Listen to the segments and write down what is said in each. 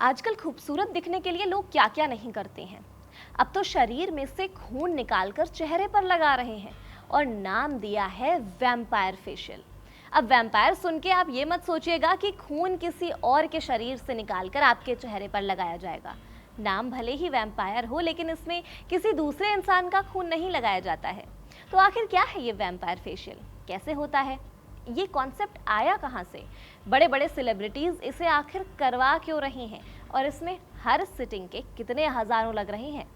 आजकल खूबसूरत दिखने के लिए लोग क्या क्या नहीं करते हैं। अब तो शरीर में से खून निकालकर चेहरे पर लगा रहे हैं और नाम दिया है वैम्पायर फेशियल। अब वैम्पायर सुन के आप ये मत सोचिएगा कि खून किसी और के शरीर से निकालकर आपके चेहरे पर लगाया जाएगा। नाम भले ही वैम्पायर हो, लेकिन इसमें किसी दूसरे इंसान का खून नहीं लगाया जाता है। तो आखिर क्या है ये वैम्पायर फेशियल, कैसे होता है, ये कॉन्सेप्ट आया कहाँ से, बड़े बड़े सेलिब्रिटीज इसे आखिर करवा क्यों रही हैं और इसमें हर सिटिंग के कितने हजारों लग रहे हैं।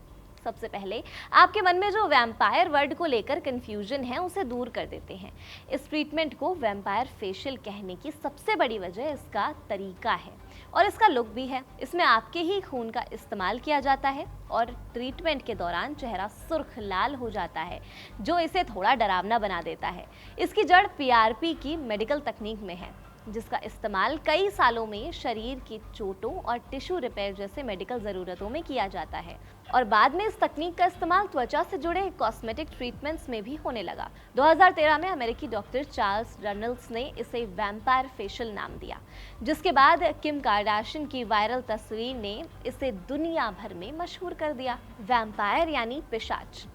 सबसे पहले आपके मन में जो वैम्पायर वर्ड को लेकर कंफ्यूजन है उसे दूर कर देते हैं। इस ट्रीटमेंट को वैम्पायर फेशियल कहने की सबसे बड़ी वजह इसका तरीका है और इसका लुक भी है। इसमें आपके ही खून का इस्तेमाल किया जाता है और ट्रीटमेंट के दौरान चेहरा सुर्ख लाल हो जाता है, जो इसे थोड़ा डरावना बना देता है। इसकी जड़ पीआरपी की मेडिकल तकनीक में है, जिसका इस्तेमाल कई सालों में शरीर की चोटों और टिश्यू रिपेयर जैसे मेडिकल ज़रूरतों में किया जाता है और बाद में इस तकनीक का इस्तेमाल त्वचा से जुड़े कॉस्मेटिक ट्रीटमेंट्स में भी होने लगा। 2013 में अमेरिकी डॉक्टर चार्ल्स रनल्स ने इसे वैम्पायर फेशियल नाम दिया, जिसके बाद किम कार्दाशियन की वायरल तस्वीर ने इसे दुनिया भर में मशहूर कर दिया। वैम्पायर यानी पिशाच,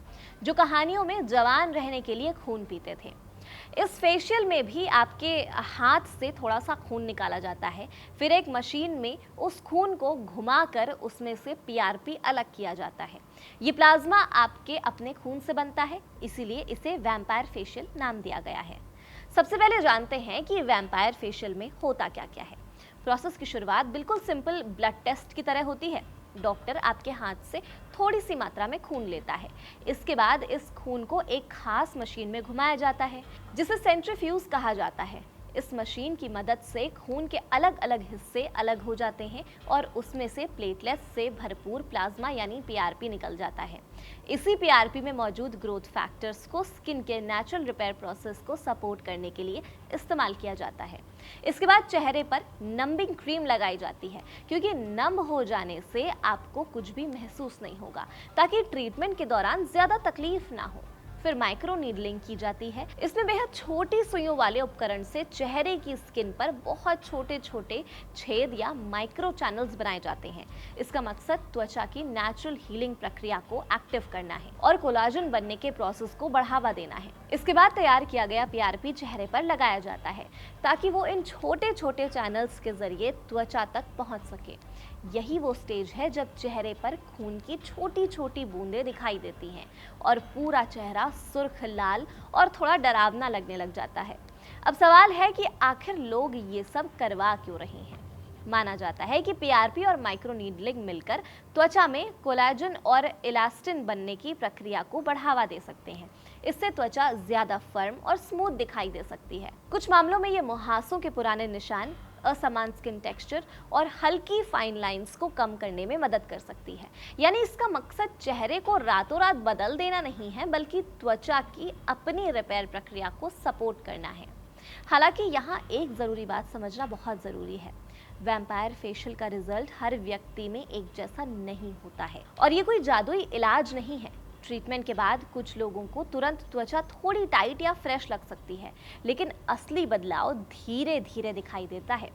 जो कहानियों में जवान रहने के लिए खून पीते थे। इस फेशियल में भी आपके हाथ से थोड़ा सा खून निकाला जाता है, फिर एक मशीन में उस खून को घुमाकर उसमें से पीआरपी अलग किया जाता है। ये प्लाज्मा आपके अपने खून से बनता है, इसीलिए इसे वैम्पायर फेशियल नाम दिया गया है। सबसे पहले जानते हैं कि वैम्पायर फेशियल में होता क्या क्या है। प्रोसेस की शुरुआत बिल्कुल सिंपल ब्लड टेस्ट की तरह होती है। डॉक्टर आपके हाथ से थोड़ी सी मात्रा में खून लेता है। इसके बाद इस खून को एक खास मशीन में घुमाया जाता है, जिसे सेंट्रीफ्यूज कहा जाता है। इस मशीन की मदद से खून के अलग अलग हिस्से अलग हो जाते हैं और उसमें से प्लेटलेट्स से भरपूर प्लाज्मा यानी पीआरपी निकल जाता है। इसी पीआरपी में मौजूद ग्रोथ फैक्टर्स को स्किन के नेचुरल रिपेयर प्रोसेस को सपोर्ट करने के लिए इस्तेमाल किया जाता है। इसके बाद चेहरे पर नंबिंग क्रीम लगाई जाती है, क्योंकि नम हो जाने से आपको कुछ भी महसूस नहीं होगा, ताकि ट्रीटमेंट के दौरान ज्यादा तकलीफ ना हो। फिर माइक्रो नीडलिंग की जाती है। इसमें बेहद छोटी सुइयों वाले उपकरण से चेहरे की स्किन पर बहुत छोटे छोटे छेद या माइक्रो चैनल्स बनाए जाते हैं। इसका मकसद त्वचा की नेचुरल हीलिंग प्रक्रिया को एक्टिव करना है और कोलाजन बनने के प्रोसेस को बढ़ावा देना है। इसके बाद तैयार किया गया पीआरपी चेहरे पर लगाया जाता है, ताकि वो इन छोटे छोटे चैनल्स के जरिए त्वचा तक पहुंच सके। यही वो स्टेज है जब चेहरे पर खून की छोटी छोटी बूंदें दिखाई देती हैं और पूरा चेहरा सुर्ख लाल और थोड़ा डरावना लगने लग जाता है। अब सवाल है कि आखिर लोग ये सब करवा क्यों रहे हैं। माना जाता है कि पीआरपी और माइक्रो नीडलिंग मिलकर त्वचा में कोलाजन और इलास्टिन बनने की प्रक्रिया को बढ़ावा दे सकते हैं। इससे त्वचा ज्यादा फर्म और स्मूथ दिखाई दे सकती है। कुछ मामलों में ये मुहासों के पुराने निशान, असमान स्किन टेक्सचर और हल्की फाइन लाइंस को कम करने में मदद कर सकती है। यानी इसका मकसद चेहरे को रातों रात बदल देना नहीं है, बल्कि त्वचा की अपनी रिपेयर प्रक्रिया को सपोर्ट करना है। हालांकि यहाँ एक जरूरी बात समझना बहुत जरूरी है। वैम्पायर फेशियल का रिजल्ट हर व्यक्ति में एक जैसा नहीं होता है और ये कोई जादुई इलाज नहीं है। ट्रीटमेंट के बाद कुछ लोगों को तुरंत त्वचा थोड़ी टाइट या फ्रेश लग सकती है, लेकिन असली बदलाव धीरे धीरे दिखाई देता है।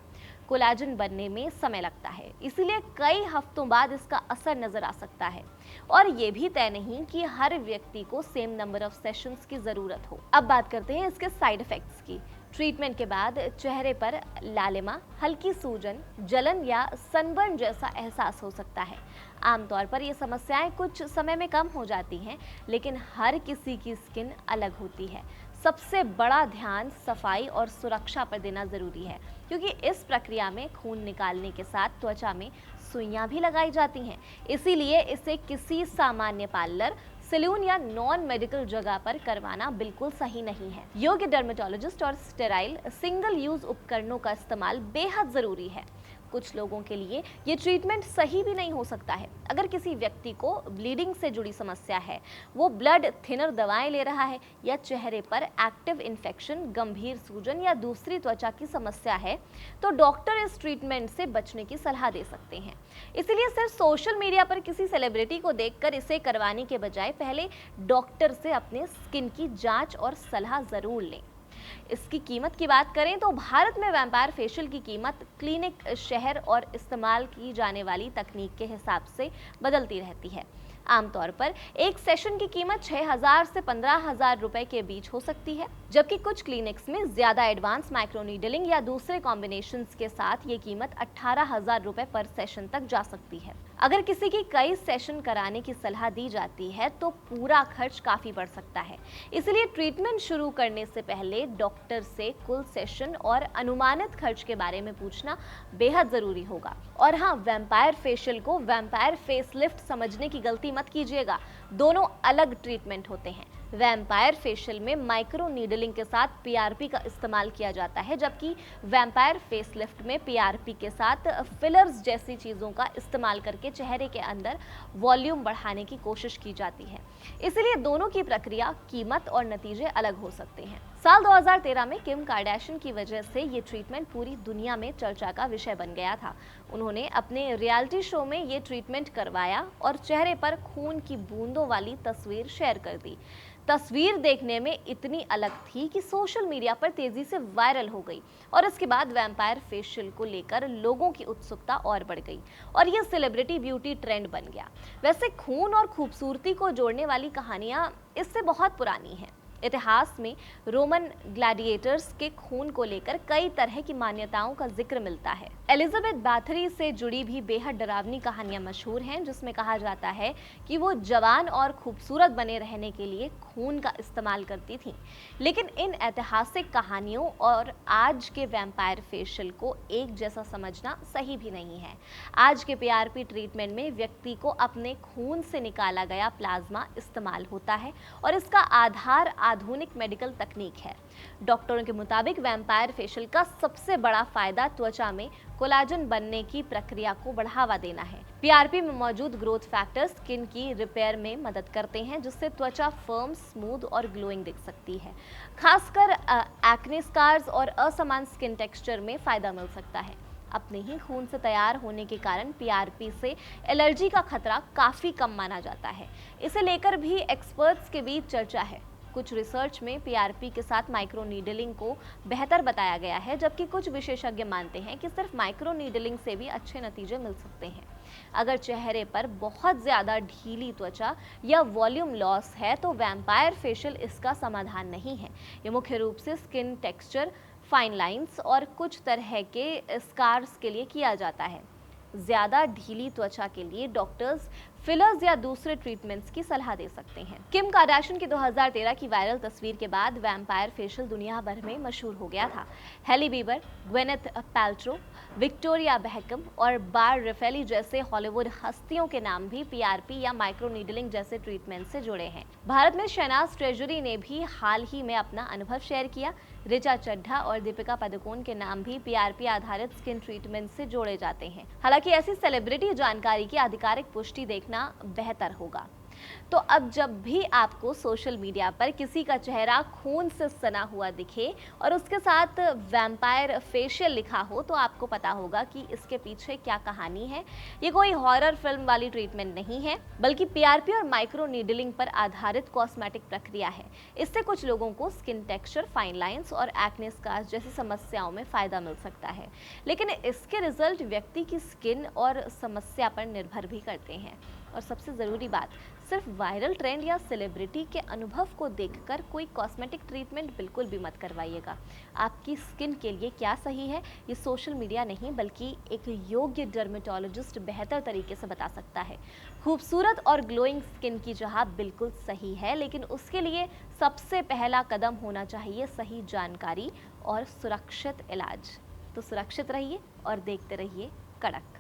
कोलाजन बनने में समय लगता है, इसीलिए कई हफ्तों बाद इसका असर नजर आ सकता है और ये भी तय नहीं कि हर व्यक्ति को सेम नंबर ऑफ सेशंस की जरूरत हो। अब बात करते हैं इसके साइड इफेक्ट्स की। ट्रीटमेंट के बाद चेहरे पर लालिमा, हल्की सूजन, जलन या सनबर्न जैसा एहसास हो सकता है। आमतौर पर ये समस्याएं कुछ समय में कम हो जाती हैं, लेकिन हर किसी की स्किन अलग होती है। सबसे बड़ा ध्यान सफाई और सुरक्षा पर देना जरूरी है, क्योंकि इस प्रक्रिया में खून निकालने के साथ त्वचा में सुइयां भी लगाई जाती हैं। इसीलिए इसे किसी सामान्य पार्लर, सैलून या नॉन मेडिकल जगह पर करवाना बिल्कुल सही नहीं है। योग्य डर्मेटोलॉजिस्ट और स्टेराइल सिंगल यूज उपकरणों का इस्तेमाल बेहद जरूरी है। कुछ लोगों के लिए ये ट्रीटमेंट सही भी नहीं हो सकता है। अगर किसी व्यक्ति को ब्लीडिंग से जुड़ी समस्या है, वो ब्लड थिनर दवाएं ले रहा है या चेहरे पर एक्टिव इन्फेक्शन, गंभीर सूजन या दूसरी त्वचा की समस्या है, तो डॉक्टर इस ट्रीटमेंट से बचने की सलाह दे सकते हैं। इसीलिए सिर्फ सोशल मीडिया पर किसी सेलिब्रिटी को देखकर इसे करवाने के बजाय पहले डॉक्टर से अपने स्किन की जांच और सलाह जरूर लें। इसकी कीमत की बात करें तो भारत में वैम्पायर फेशियल की कीमत क्लिनिक, शहर और इस्तेमाल की जाने वाली तकनीक के हिसाब से बदलती रहती है। आमतौर पर एक सेशन की कीमत 6,000 से 15,000 रुपए के बीच हो सकती है, जबकि कुछ क्लिनिक्स में ज्यादा एडवांस माइक्रोनीडलिंग या दूसरे कॉम्बिनेशंस के साथ ये कीमत 18,000 रुपए पर सेशन तक जा सकती है। अगर किसी की कई सेशन कराने की सलाह दी जाती है तो पूरा खर्च काफी बढ़ सकता है। इसलिए ट्रीटमेंट शुरू करने से पहले डॉक्टर से कुल सेशन और अनुमानित खर्च के बारे में पूछना बेहद जरूरी होगा। और हाँ, वैम्पायर फेशियल को वैम्पायर फेसलिफ्ट समझने की गलती मत कीजिएगा। दोनों अलग ट्रीटमेंट होते हैं। वैम्पायर फेशियल में माइक्रो नीडलिंग के साथ पीआरपी का इस्तेमाल किया जाता है, जबकि वैम्पायर फेसलिफ्ट में पीआरपी के साथ फिलर्स जैसी चीज़ों का इस्तेमाल करके चेहरे के अंदर वॉल्यूम बढ़ाने की कोशिश की जाती है। इसलिए दोनों की प्रक्रिया, कीमत और नतीजे अलग हो सकते हैं। साल 2013 में किम कार्दाशियन की वजह से ये ट्रीटमेंट पूरी दुनिया में चर्चा का विषय बन गया था। उन्होंने अपने रियलिटी शो में ये ट्रीटमेंट करवाया और चेहरे पर खून की बूंदों वाली तस्वीर शेयर कर दी। तस्वीर देखने में इतनी अलग थी कि सोशल मीडिया पर तेजी से वायरल हो गई और इसके बाद वैम्पायर फेशियल को लेकर लोगों की उत्सुकता और बढ़ गई और यह सेलिब्रिटी ब्यूटी ट्रेंड बन गया। वैसे खून और खूबसूरती को जोड़ने वाली कहानियां इससे बहुत पुरानी हैं। इतिहास में रोमन ग्लैडिएटर्स के खून को लेकर कई तरह की मान्यताओं का जिक्र मिलता है। एलिजाबेथ बैथरी से जुड़ी भी बेहद डरावनी कहानियां मशहूर हैं, जिसमें कहा जाता है कि वो जवान और खूबसूरत बने रहने के लिए खून का इस्तेमाल करती थीं। लेकिन इन ऐतिहासिक कहानियों और आज के वैम्पायर फेशियल को एक जैसा समझना सही भी नहीं है। आज के पीआरपी ट्रीटमेंट में व्यक्ति को अपने खून से निकाला गया प्लाज्मा इस्तेमाल होता है और इसका आधार आधुनिक मेडिकल तकनीक है। डॉक्टरों के मुताबिक वैम्पायर फेशियल का सबसे बड़ा फायदा त्वचा में कोलाजन बनने की प्रक्रिया को बढ़ावा देना है। पीआरपी में मौजूद ग्रोथ फैक्टर स्किन की रिपेयर में मदद करते हैं, जिससे त्वचा फर्म, स्मूथ और ग्लोइंग दिख सकती है। खासकर एक्ने स्कार्स और असमान स्किन टेक्सचर में फायदा मिल सकता है। अपने ही खून से तैयार होने के कारण पीआरपी से एलर्जी का खतरा काफी कम माना जाता है। इसे लेकर भी एक्सपर्ट्स के बीच चर्चा है। कुछ रिसर्च में पीआरपी के साथ माइक्रो नीडलिंग को बेहतर बताया गया है, जबकि कुछ विशेषज्ञ मानते हैं कि सिर्फ माइक्रो नीडलिंग से भी अच्छे नतीजे मिल सकते हैं। अगर चेहरे पर बहुत ज्यादा ढीली त्वचा या वॉल्यूम लॉस है तो वैम्पायर फेशियल इसका समाधान नहीं है। ये मुख्य रूप से स्किन टेक्सचर, फाइन लाइंस और कुछ तरह के स्कार्स के लिए किया जाता है। ज्यादा ढीली त्वचा के लिए डॉक्टर्स फिलर्स या दूसरे ट्रीटमेंट्स की सलाह दे सकते हैं। किम कार्दाशियन की 2013 की वायरल तस्वीर के बाद वैम्पायर फेशियल दुनिया भर में मशहूर हो गया था। Hailey Bieber, Gwyneth Paltrow, Victoria Beckham और बार रेफेली जैसे हॉलीवुड हस्तियों के नाम भी पीआरपी या माइक्रो नीडलिंग जैसे ट्रीटमेंट से जुड़े हैं। भारत में शहनाज ट्रेजरी ने भी हाल ही में अपना अनुभव शेयर किया। ऋचा चड्ढा और दीपिका पादुकोण के नाम भी पीआरपी आधारित स्किन ट्रीटमेंट से जोड़े जाते हैं। हालांकि ऐसी सेलिब्रिटी जानकारी की आधिकारिक पुष्टि देखना बेहतर होगा। तो अब जब भी आपको सोशल मीडिया पर किसी का चेहरा खून से सना हुआ दिखे और उसके साथ वैम्पायर फेशियल लिखा हो तो आपको पता होगा कि इसके पीछे क्या कहानी है। ये कोई हॉरर फिल्म वाली ट्रीटमेंट नहीं है, बल्कि पीआरपी और माइक्रो नीडलिंग पर आधारित कॉस्मेटिक प्रक्रिया है। इससे कुछ लोगों को स्किन टेक्सचर, फाइन लाइंस और एक्ने स्कार्स जैसी समस्याओं में फायदा मिल सकता है, लेकिन इसके रिजल्ट व्यक्ति की स्किन और समस्या पर निर्भर भी करते हैं। और सबसे ज़रूरी बात, सिर्फ वायरल ट्रेंड या सेलिब्रिटी के अनुभव को देखकर कोई कॉस्मेटिक ट्रीटमेंट बिल्कुल भी मत करवाइएगा। आपकी स्किन के लिए क्या सही है, ये सोशल मीडिया नहीं बल्कि एक योग्य डर्मेटोलॉजिस्ट बेहतर तरीके से बता सकता है। खूबसूरत और ग्लोइंग स्किन की चाह बिल्कुल सही है, लेकिन उसके लिए सबसे पहला कदम होना चाहिए सही जानकारी और सुरक्षित इलाज। तो सुरक्षित रहिए और देखते रहिए कड़क।